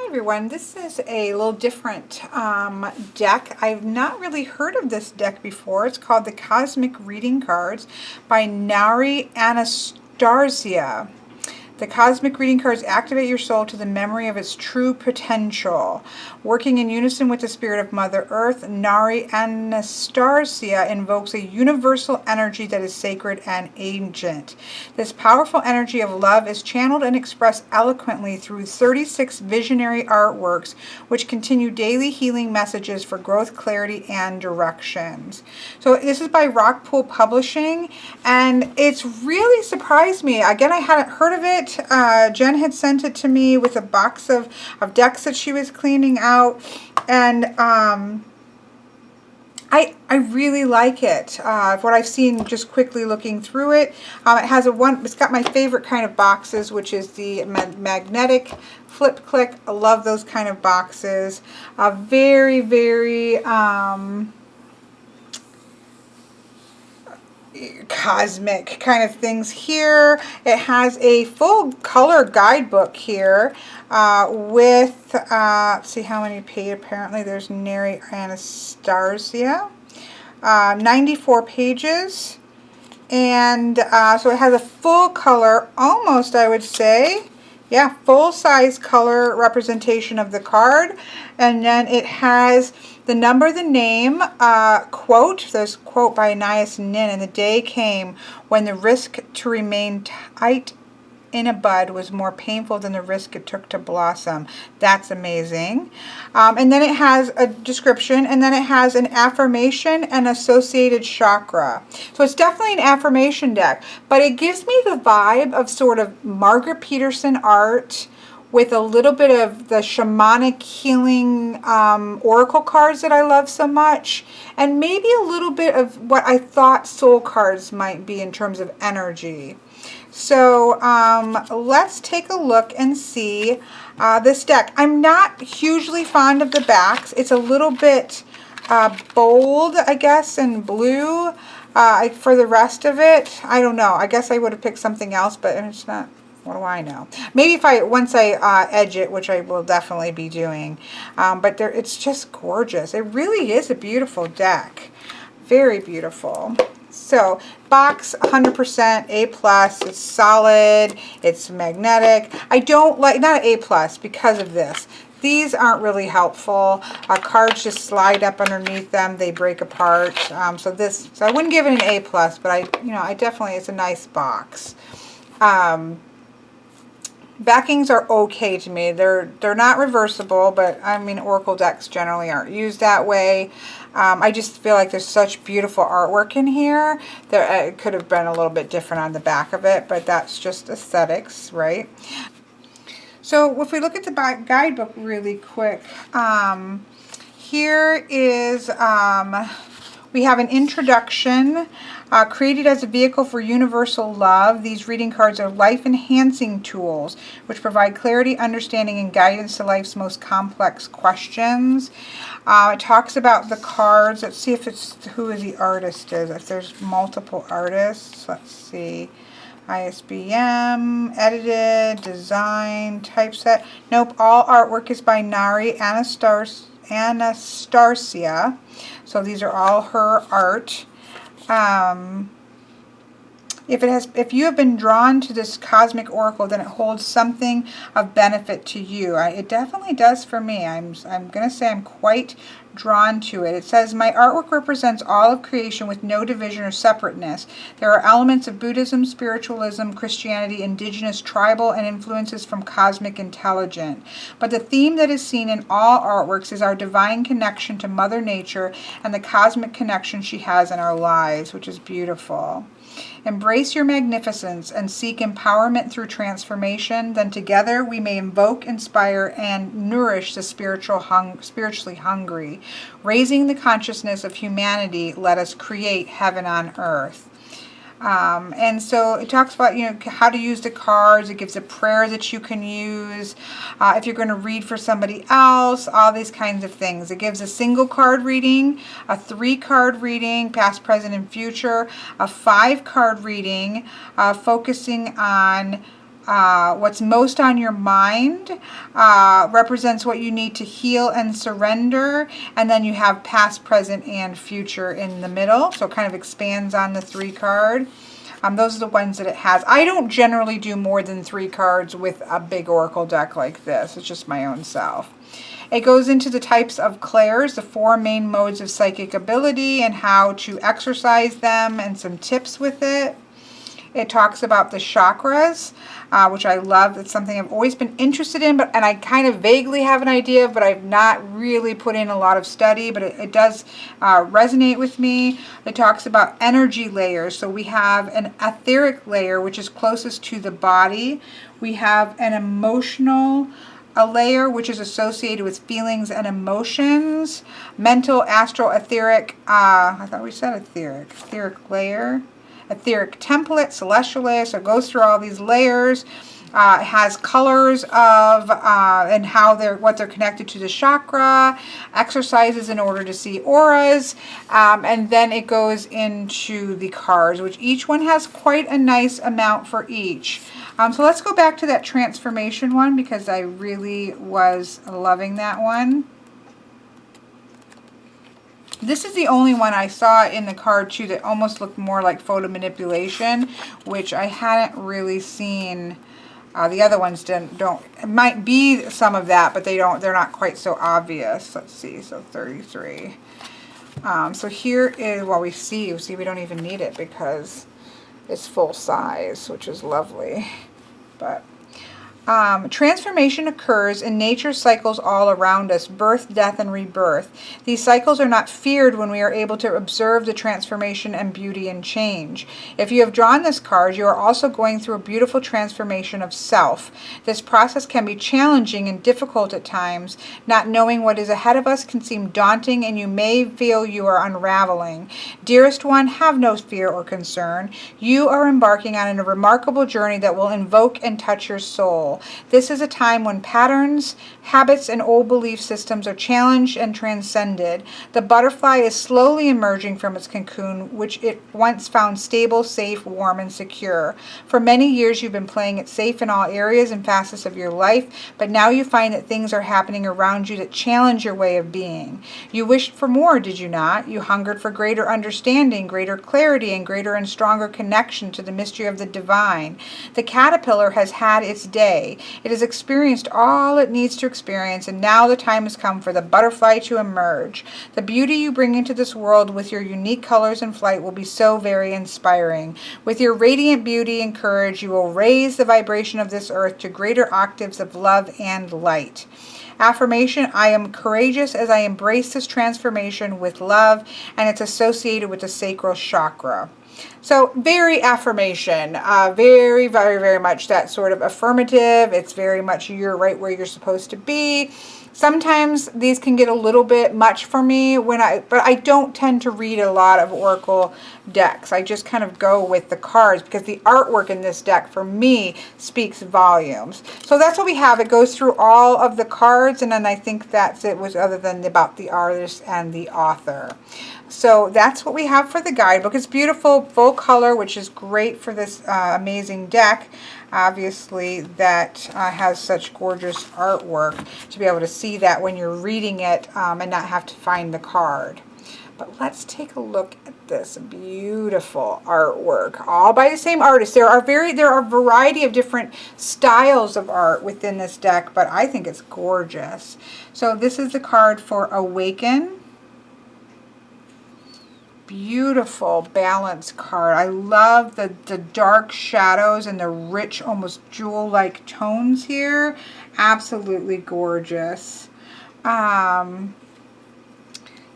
Hi everyone, this is a little different deck. I've not really heard of this deck before. It's called the Cosmic Reading Cards by Nari Anastasia. The Cosmic Reading Cards activate your soul to the memory of its true potential. Working in unison with the spirit of Mother Earth, Nari Anastasia invokes a universal energy that is sacred and ancient. This powerful energy of love is channeled and expressed eloquently through 36 visionary artworks, which continue daily healing messages for growth, clarity, and directions. So this is by Rockpool Publishing, and it's really surprised me. Again, I hadn't heard of it. Jen had sent it to me with a box of decks that she was cleaning out, and I really like it. What I've seen just quickly looking through it, it's got my favorite kind of boxes, which is the magnetic flip click. I love those kind of boxes. Very, very cosmic kind of things here. It has a full color guidebook here with let's see how many pages. Apparently there's Nari Anastasia, 94 pages, and so it has a full color, almost, I would say, yeah, full size color representation of the card. And then it has the number, the name, quote. There's a quote by Anais Nin. And the day came when the risk to remain tight in a bud was more painful than the risk it took to blossom. That's amazing. And then it has a description, and then it has an affirmation and associated chakra. So it's definitely an affirmation deck, but it gives me the vibe of sort of Margaret Peterson art with a little bit of the shamanic healing oracle cards that I love so much, and maybe a little bit of what I thought soul cards might be in terms of energy. So let's take a look and see this deck. I'm not hugely fond of the backs. It's a little bit bold, I guess, and blue. For the rest of it, I don't know. I guess I would have picked something else, but it's not. What do I know? Maybe once I edge it, which I will definitely be doing. But it's just gorgeous. It really is a beautiful deck. Very beautiful. So, box 100% A+, it's solid, it's magnetic. I don't like, not an A+, because of this. These aren't really helpful. Cards just slide up underneath them, they break apart. So I wouldn't give it an A+, but I definitely, it's a nice box. Backings are okay to me. They're not reversible, but I mean, oracle decks generally aren't used that way. I just feel like there's such beautiful artwork in here. It could have been a little bit different on the back of it, but that's just aesthetics, right? So if we look at the guidebook really quick, here is, we have an introduction. Created as a vehicle for universal love, these reading cards are life-enhancing tools which provide clarity, understanding, and guidance to life's most complex questions. It talks about the cards. Let's see if who the artist is. If there's multiple artists, let's see. ISBN, edited, design, typeset. Nope, all artwork is by Nari Anastasia. So these are all her art. If you have been drawn to this cosmic oracle, then it holds something of benefit to you. It definitely does for me. I'm going to say I'm quite drawn to it. It says, my artwork represents all of creation with no division or separateness. There are elements of Buddhism, spiritualism, Christianity, indigenous, tribal, and influences from cosmic intelligence. But the theme that is seen in all artworks is our divine connection to Mother Nature and the cosmic connection she has in our lives, which is beautiful. Embrace your magnificence and seek empowerment through transformation. Then together we may invoke, inspire, and nourish the spiritually hungry. Raising the consciousness of humanity, let us create heaven on earth. And so it talks about, how to use the cards. It gives a prayer that you can use if you're going to read for somebody else, all these kinds of things. It gives a single card reading, a 3-card reading, past, present, and future, a 5-card reading, focusing on What's most on your mind represents what you need to heal and surrender. And then you have past, present, and future in the middle. So it kind of expands on the 3 card. Those are the ones that it has. I don't generally do more than 3 cards with a big oracle deck like this. It's just my own self. It goes into the types of clairs, the 4 main modes of psychic ability and how to exercise them and some tips with it. It talks about the chakras, which I love. It's something I've always been interested in, and I kind of vaguely have an idea, but I've not really put in a lot of study, but it does resonate with me. It talks about energy layers. So we have an etheric layer, which is closest to the body. We have an emotional layer, which is associated with feelings and emotions. Mental, astral, etheric, I thought we said etheric layer. Etheric template, celestial layer, so it goes through all these layers. It has colors of and what they're connected to the chakra, exercises in order to see auras, and then it goes into the cards, which each one has quite a nice amount for each. So let's go back to that transformation one because I really was loving that one. This is the only one I saw in the card too that almost looked more like photo manipulation, which I hadn't really seen. The other ones don't. It might be some of that, but they're not quite so obvious. Let's see. So 33. So here is what we see. We don't even need it because it's full size, which is lovely. But transformation occurs in nature's cycles all around us, birth, death, and rebirth. These cycles are not feared when we are able to observe the transformation and beauty and change. If you have drawn this card, you are also going through a beautiful transformation of self. This process can be challenging and difficult at times. Not knowing what is ahead of us can seem daunting, and you may feel you are unraveling. Dearest one, have no fear or concern. You are embarking on a remarkable journey that will invoke and touch your soul. This is a time when patterns, habits, and old belief systems are challenged and transcended. The butterfly is slowly emerging from its cocoon, which it once found stable, safe, warm, and secure. For many years, you've been playing it safe in all areas and facets of your life, but now you find that things are happening around you that challenge your way of being. You wished for more, did you not? You hungered for greater understanding, greater clarity, and greater and stronger connection to the mystery of the divine. The caterpillar has had its day. It has experienced all it needs to experience, and now the time has come for the butterfly to emerge. The beauty you bring into this world with your unique colors and flight will be so very inspiring. With your radiant beauty and courage, you will raise the vibration of this earth to greater octaves of love and light. Affirmation: I am courageous as I embrace this transformation with love, and it's associated with the sacral chakra. So very affirmation, very, very, very much that sort of affirmative. It's very much you're right where you're supposed to be. Sometimes these can get a little bit much for me but I don't tend to read a lot of oracle decks. I just kind of go with the cards because the artwork in this deck for me speaks volumes. So that's what we have. It goes through all of the cards, and then I think that's it, was other than about the artist and the author. So that's what we have for the guidebook. It's beautiful, full color, which is great for this amazing deck. Obviously, that has such gorgeous artwork to be able to see that when you're reading it and not have to find the card. But let's take a look at this beautiful artwork, all by the same artist. There are a variety of different styles of art within this deck, but I think it's gorgeous. So this is the card for Awaken. Beautiful balance card. I love the dark shadows and the rich, almost jewel-like tones here. Absolutely gorgeous.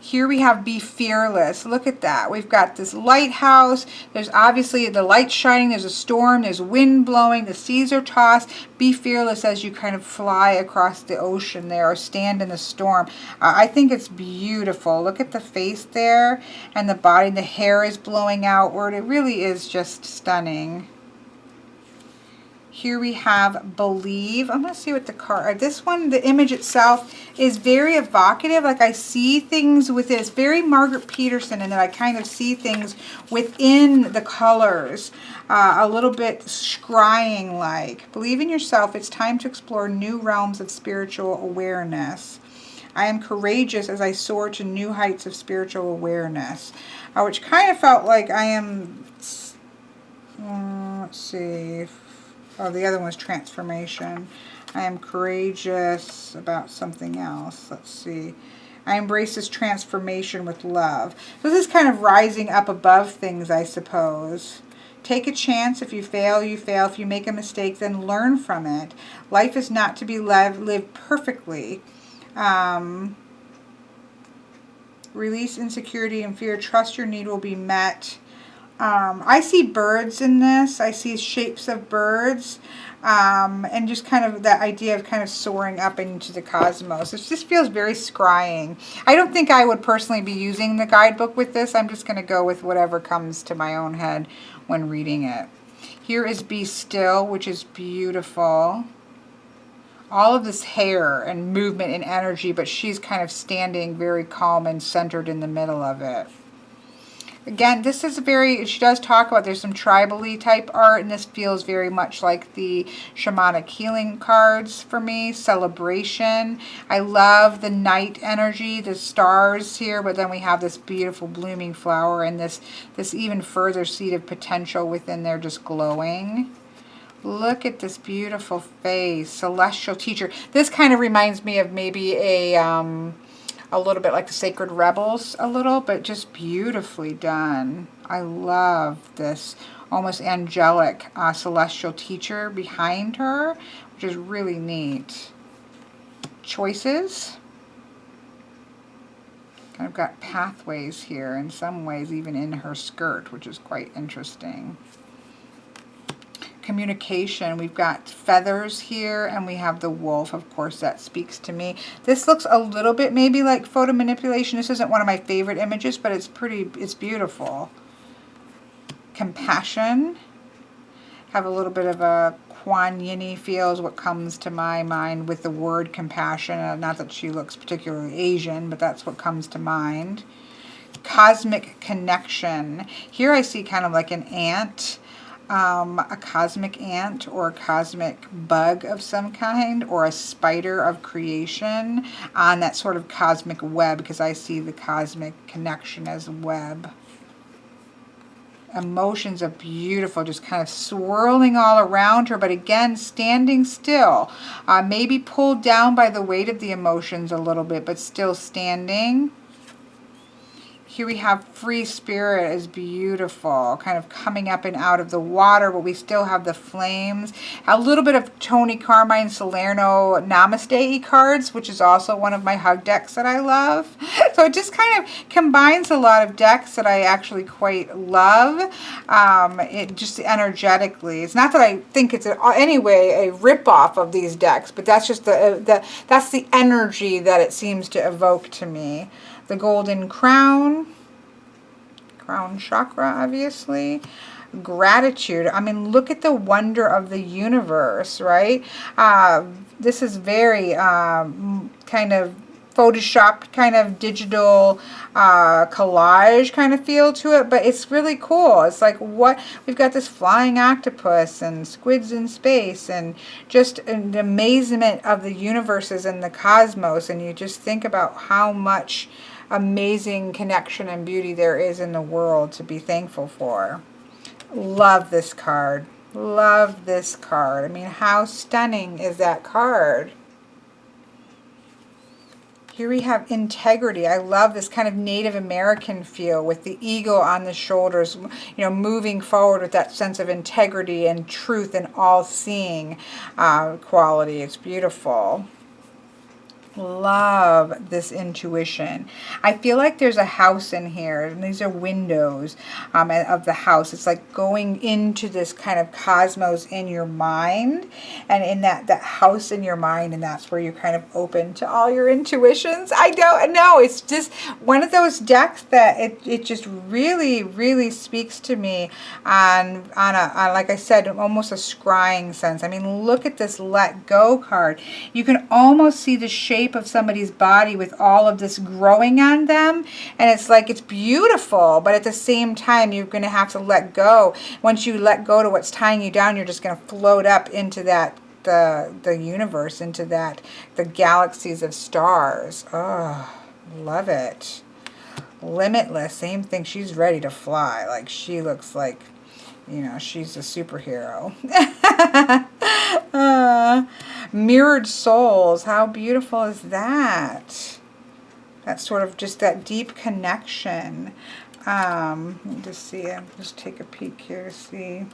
Here we have Be Fearless. Look at that. We've got this lighthouse. There's obviously the light shining. There's a storm. There's wind blowing. The seas are tossed. Be fearless as you kind of fly across the ocean there or stand in the storm. I think it's beautiful. Look at the face there and the body. The hair is blowing outward. It really is just stunning. Here we have Believe. I'm going to see what the card, this one, the image itself is very evocative. Like I see things with it. It's very Margaret Peterson, and that I kind of see things within the colors. A little bit scrying like. Believe in yourself. It's time to explore new realms of spiritual awareness. I am courageous as I soar to new heights of spiritual awareness. Which kind of felt like I am, let's see. Oh, the other one was transformation. I am courageous about something else. Let's see. I embrace this transformation with love. So this is kind of rising up above things, I suppose. Take a chance. If you fail, you fail. If you make a mistake, then learn from it. Life is not to be lived perfectly. Release insecurity and fear. Trust your need will be met. I see birds in this. I see shapes of birds. And just kind of that idea of kind of soaring up into the cosmos. It just feels very scrying. I don't think I would personally be using the guidebook with this. I'm just going to go with whatever comes to my own head when reading it. Here is Be Still, which is beautiful. All of this hair and movement and energy, but she's kind of standing very calm and centered in the middle of it. Again, this is she does talk about there's some tribal-y type art, and this feels very much like the shamanic healing cards for me. Celebration. I love the night energy, the stars here, but then we have this beautiful blooming flower and this even further seed of potential within there just glowing. Look at this beautiful face. Celestial Teacher. This kind of reminds me of maybe a little bit like the Sacred Rebels a little, but just beautifully done. I love this almost angelic celestial teacher behind her, which is really neat. Choices. Kind of got pathways here in some ways, even in her skirt, which is quite interesting. Communication. We've got feathers here, and we have the wolf. Of course, that speaks to me. This looks a little bit maybe like photo manipulation. This isn't one of my favorite images, but it's beautiful. Compassion. Have a little bit of a Kuan Yin-y feel is what comes to my mind with the word compassion. Not that she looks particularly Asian, but that's what comes to mind. Cosmic connection. Here I see kind of like an ant. A cosmic ant or a cosmic bug of some kind, or a spider of creation on that sort of cosmic web, because I see the cosmic connection as a web. Emotions are beautiful, just kind of swirling all around her, but again, standing still. Maybe pulled down by the weight of the emotions a little bit, but still standing. Here we have Free Spirit is beautiful, kind of coming up and out of the water, but we still have the flames. A little bit of Tony Carmine Salerno Namaste cards, which is also one of my hug decks that I love. So it just kind of combines a lot of decks that I actually quite love. It just energetically. It's not that I think it's in any way a rip-off of these decks, but that's just that's the energy that it seems to evoke to me. The Golden Crown, crown chakra, obviously. Gratitude. I mean, look at the wonder of the universe, right? This is very kind of Photoshopped, kind of digital collage kind of feel to it, but it's really cool. It's like what we've got, this flying octopus and squids in space, and just an amazement of the universes and the cosmos, and you just think about how much amazing connection and beauty there is in the world to be thankful for. Love this card. Love this card. I mean, how stunning is that card? Here we have Integrity. I love this kind of Native American feel with the eagle on the shoulders, you know, moving forward with that sense of integrity and truth and all-seeing quality. It's beautiful. Love this intuition. I feel like there's a house in here, and these are windows of the house. It's like going into this kind of cosmos in your mind, and in that house in your mind, and that's where you're kind of open to all your intuitions. I don't know. It's just one of those decks that it just really, really speaks to me on like I said, almost a scrying sense. I mean, look at this let go card. You can almost see the shape of somebody's body with all of this growing on them, and it's like it's beautiful, but at the same time you're going to have to let go. Once you let go to what's tying you down, you're just going to float up into that the universe, into that the galaxies of stars. Oh, love it. Limitless, same thing. She's ready to fly. Like, she looks like, you know, she's a superhero. Mirrored souls. How beautiful is that? That's sort of just that deep connection. Let me just see. I'll just take a peek here to see.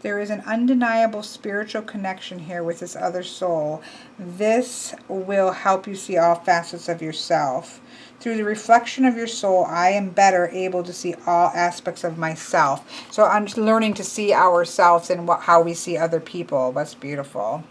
There is an undeniable spiritual connection here with this other soul. This will help you see all facets of yourself. Through the reflection of your soul, I am better able to see all aspects of myself. So I'm just learning to see ourselves and how we see other people. That's beautiful.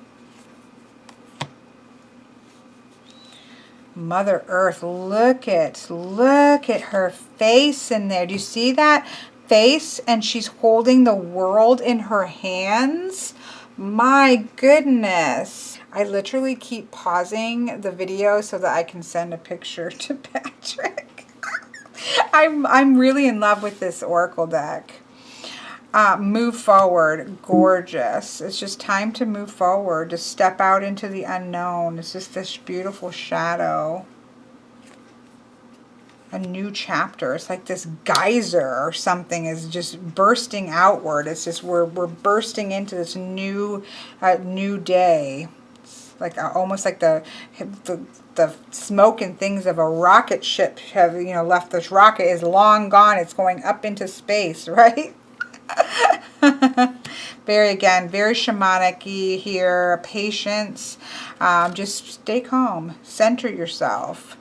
Mother Earth, look at her face in there. Do you see that face? And she's holding the world in her hands. My goodness. I literally keep pausing the video so that I can send a picture to Patrick. I'm really in love with this oracle deck. Move forward. Gorgeous. It's just time to move forward, to step out into the unknown. It's just this beautiful shadow. A new chapter. It's like this geyser or something is just bursting outward. It's just we're bursting into this new day. It's like almost like the smoke and things of a rocket ship have, you know, left. This rocket is long gone. It's going up into space, right? Very shamanic-y here. Patience. Just stay calm. Center yourself.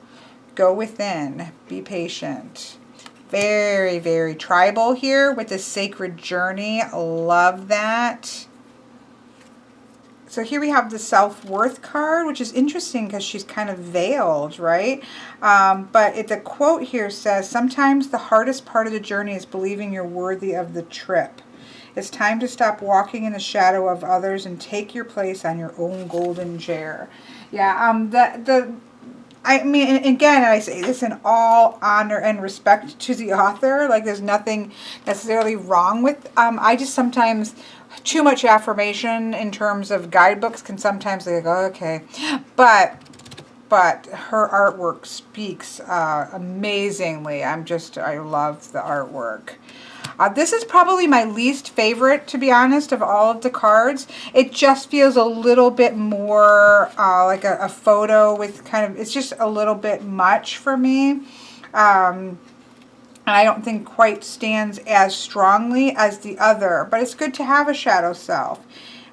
Go within. Be patient. Very, very tribal here with the sacred journey. Love that. So here we have the self-worth card, which is interesting because she's kind of veiled, right? But the quote here says, sometimes the hardest part of the journey is believing you're worthy of the trip. It's time to stop walking in the shadow of others and take your place on your own golden chair. Yeah, I mean, again, I say this in all honor and respect to the author. Like, there's nothing necessarily wrong with, I just sometimes, too much affirmation in terms of guidebooks can sometimes like, oh, okay. But her artwork speaks amazingly. I love the artwork. This is probably my least favorite, to be honest, of all of the cards. It just feels a little bit more like a photo with kind of, it's just a little bit much for me. And I don't think quite stands as strongly as the other, but it's good to have a shadow self.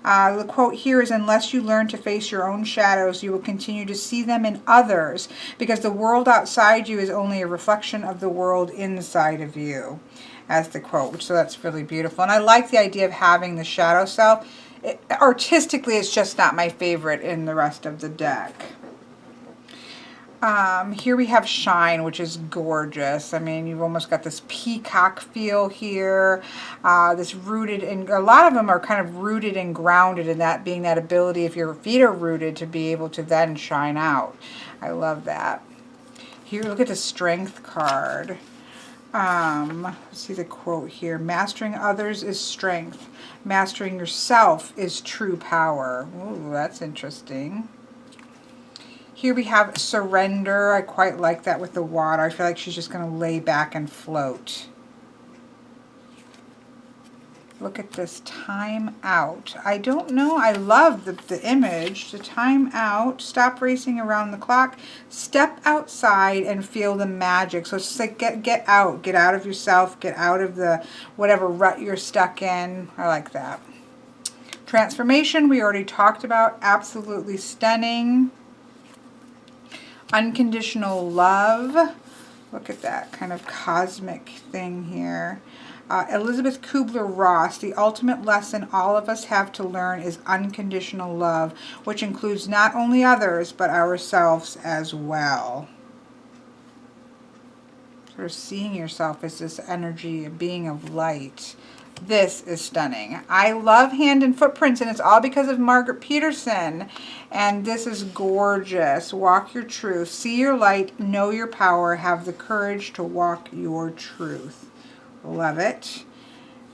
The quote here is, unless you learn to face your own shadows, you will continue to see them in others, because the world outside you is only a reflection of the world inside of you, as the quote. So that's really beautiful. And I like the idea of having the shadow self. Artistically, it's just not my favorite in the rest of the deck. Here we have Shine, which is gorgeous. I mean, you've almost got this peacock feel here. This rooted, and a lot of them are kind of rooted and grounded in that, being that ability, if your feet are rooted, to be able to then shine out. I love that. Here, look at the Strength card. Let's see the quote here. Mastering others is strength. Mastering yourself is true power. Ooh, that's interesting. Here we have Surrender. I quite like that with the water. I feel like she's just going to lay back and float. Look at this, Time Out. I don't know. I love the image. The Time Out. Stop racing around the clock. Step outside and feel the magic. So it's just like get out. Get out of yourself. Get out of the whatever rut you're stuck in. I like that. Transformation, we already talked about. Absolutely stunning. Unconditional love. Look at that kind of cosmic thing here. Elizabeth Kubler-Ross, the ultimate lesson all of us have to learn is unconditional love, which includes not only others, but ourselves as well. Sort of seeing yourself as this energy, a being of light. This is stunning. I love Hand and Footprints, and it's all because of Margaret Peterson. And this is gorgeous. Walk your truth. See your light. Know your power. Have the courage to walk your truth. Love it.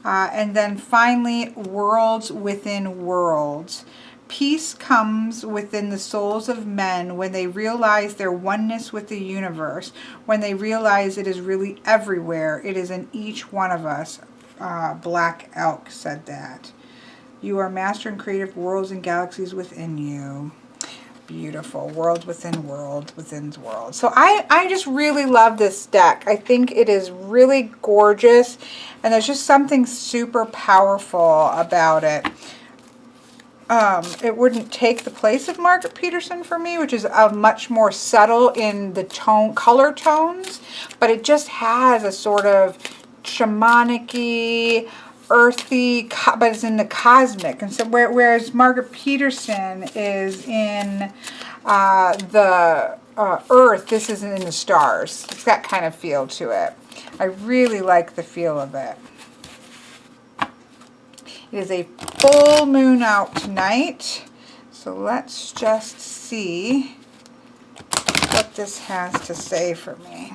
And then finally, Worlds Within Worlds. Peace comes within the souls of men when they realize their oneness with the universe, when they realize it is really everywhere. It is in each one of us. Black Elk said that. You are master and creative worlds and galaxies within you. Beautiful. World within world within world. So I just really love this deck. I think it is really gorgeous, and there's just something super powerful about it. It wouldn't take the place of Margaret Peterson for me, which is much more subtle in the color tones, but it just has a sort of shamanic-y, earthy, but it's in the cosmic. And so whereas Margaret Peterson is in the earth, this is in the stars. It's that kind of feel to it. I really like the feel of it. It is a full moon out tonight, so let's just see what this has to say for me.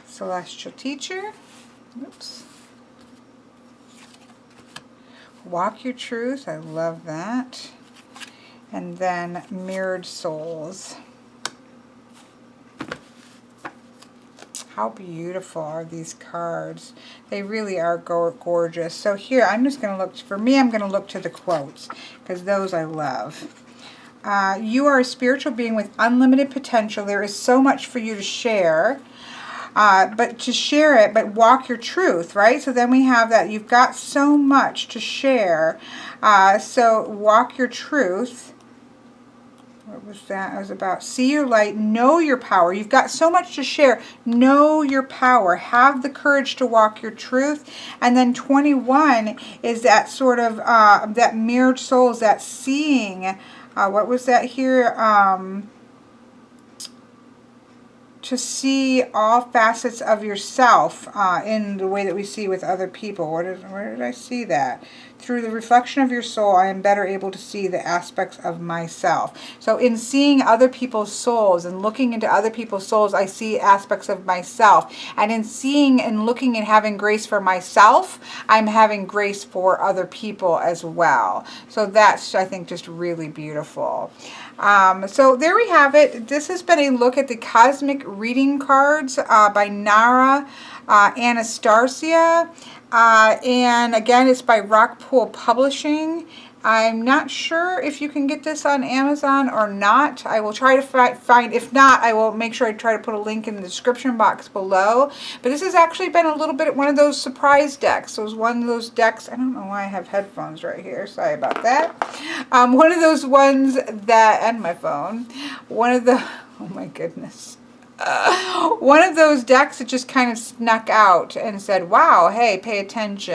Celestial Teacher. Oops. Walk Your Truth. I love that. And then Mirrored Souls. How beautiful are these cards? They really are gorgeous. So here, I'm just going to look, for me, I'm going to look to the quotes, because those I love. You are a spiritual being with unlimited potential. There is so much for you to share. But to share it, but walk your truth, right? So then we have that. You've got so much to share. So walk your truth. What was that? It was about see your light, know your power. You've got so much to share. Know your power. Have the courage to walk your truth. And then 21 is that sort of, that mirrored souls, that seeing. What was that here? To see all facets of yourself in the way that we see with other people. Where did I see that? Through the reflection of your soul, I am better able to see the aspects of myself. So in seeing other people's souls and looking into other people's souls, I see aspects of myself. And in seeing and looking and having grace for myself, I'm having grace for other people as well. So that's, I think, just really beautiful. So there we have it. This has been a look at the Cosmic Reading Cards by Nara Anastasia. And again, it's by Rockpool Publishing. I'm not sure if you can get this on Amazon or not. I will try to find, if not, I will make sure I try to put a link in the description box below. But this has actually been a little bit one of those surprise decks. So it was one of those decks, I don't know why I have headphones right here, sorry about that. One of those ones that, and my phone, one of the, oh my goodness. One of those decks that just kind of snuck out and said, wow, hey, pay attention.